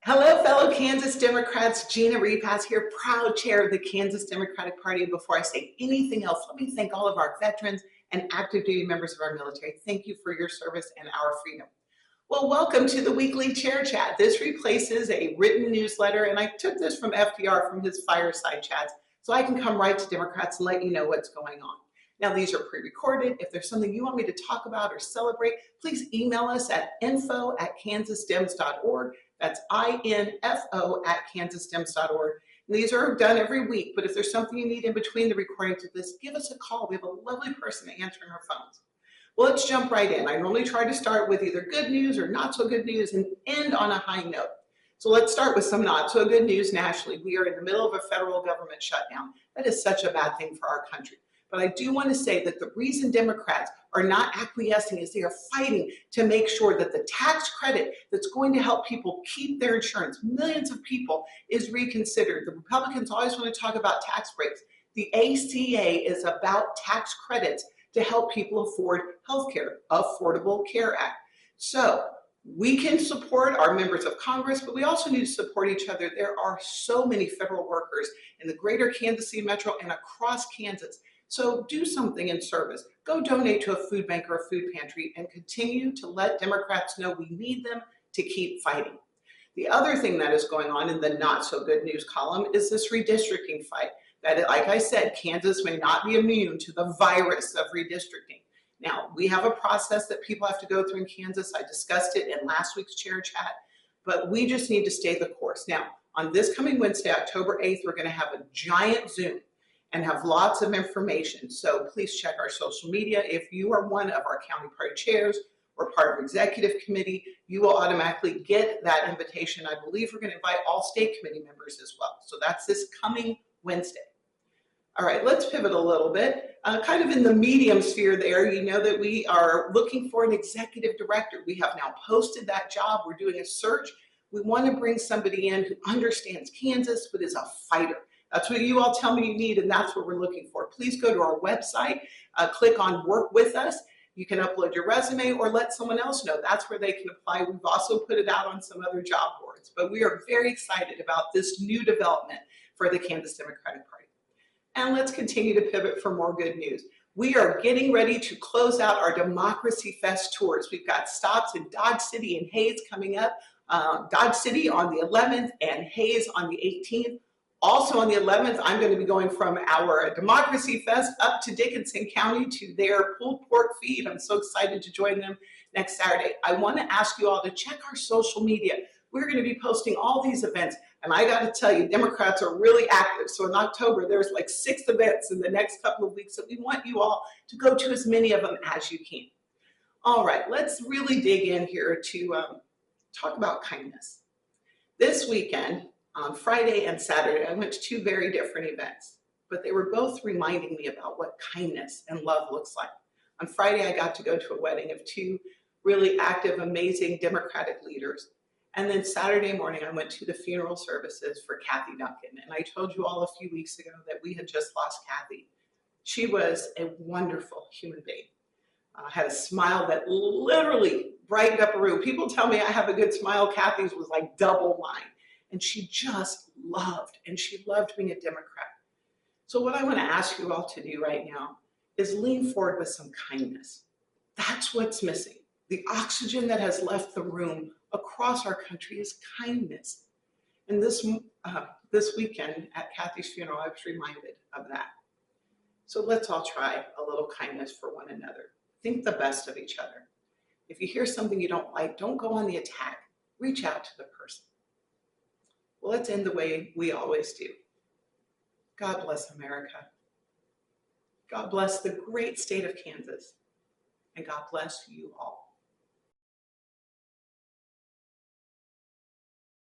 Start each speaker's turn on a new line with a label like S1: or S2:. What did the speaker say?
S1: Hello, fellow Kansas Democrats. Gina Repass here, proud chair of the Kansas Democratic Party. Before I say anything else, let me thank all of our veterans and active duty members of our military. Thank you for your service and our freedom. Well, welcome to the weekly Chair Chat. This replaces a written newsletter, and I took this from FDR from his fireside chats, so I can come right to Democrats and let you know what's going on. Now, these are pre-recorded. If there's something you want me to talk about or celebrate, please email us at info@kansasdems.org. That's info@kansasdems.org. And these are done every week, but if there's something you need in between the recordings of this, give us a call. We have a lovely person answering our phones. Well, let's jump right in. I normally try to start with either good news or not so good news and end on a high note. So let's start with some not so good news nationally. We are in the middle of a federal government shutdown. That is such a bad thing for our country. But I do want to say that the reason Democrats are not acquiescing is they are fighting to make sure that the tax credit that's going to help people keep their insurance, millions of people, is reconsidered. The Republicans always want to talk about tax breaks. The ACA is about tax credits to help people afford health care, Affordable Care Act. So we can support our members of Congress, but we also need to support each other. There are so many federal workers in the greater Kansas City metro and across Kansas. So do something in service. Go donate to a food bank or a food pantry and continue to let Democrats know we need them to keep fighting. The other thing that is going on in the not so good news column is this redistricting fight. That, like I said, Kansas may not be immune to the virus of redistricting. Now, we have a process that people have to go through in Kansas. I discussed it in last week's chair chat, but we just need to stay the course. Now, on this coming Wednesday, October 8th, we're going to have a giant Zoom and have lots of information. So please check our social media. If you are one of our county party chairs or part of executive committee, you will automatically get that invitation. I believe we're going to invite all state committee members as well. So that's this coming Wednesday. All right, let's pivot a little bit. Kind of in the medium sphere there, you know that we are looking for an executive director. We have now posted that job. We're doing a search. We want to bring somebody in who understands Kansas but is a fighter. That's what you all tell me you need, and that's what we're looking for. Please go to our website, click on Work With Us. You can upload your resume or let someone else know. That's where they can apply. We've also put it out on some other job boards, but we are very excited about this new development for the Kansas Democratic Party. And let's continue to pivot for more good news. We are getting ready to close out our Democracy Fest tours. We've got stops in Dodge City and Hayes coming up. Dodge City on the 11th and Hayes on the 18th. Also on the 11th, I'm going to be going from our Democracy Fest up to Dickinson County to their pulled pork feed. I'm so excited to join them next Saturday. I want to ask you all to check our social media. We're going to be posting all these events. And I got to tell you, Democrats are really active. So in October, there's like 6 events in the next couple of weeks that we want you all to go to as many of them as you can. All right, let's really dig in here to talk about kindness. This weekend, on Friday and Saturday, I went to 2 very different events, but they were both reminding me about what kindness and love looks like. On Friday, I got to go to a wedding of 2 really active, amazing Democratic leaders. And then Saturday morning, I went to the funeral services for Kathy Duncan. And I told you all a few weeks ago that we had just lost Kathy. She was a wonderful human being. Had a smile that literally brightened up a room. People tell me I have a good smile. Kathy's was like double mine. And she just loved, and she loved being a Democrat. So what I want to ask you all to do right now is lean forward with some kindness. That's what's missing. The oxygen that has left the room across our country is kindness. And this weekend at Kathy's funeral, I was reminded of that. So let's all try a little kindness for one another. Think the best of each other. If you hear something you don't like, don't go on the attack. Reach out to the person. Well, let's end the way we always do. God bless America. God bless the great state of Kansas. And God bless you all.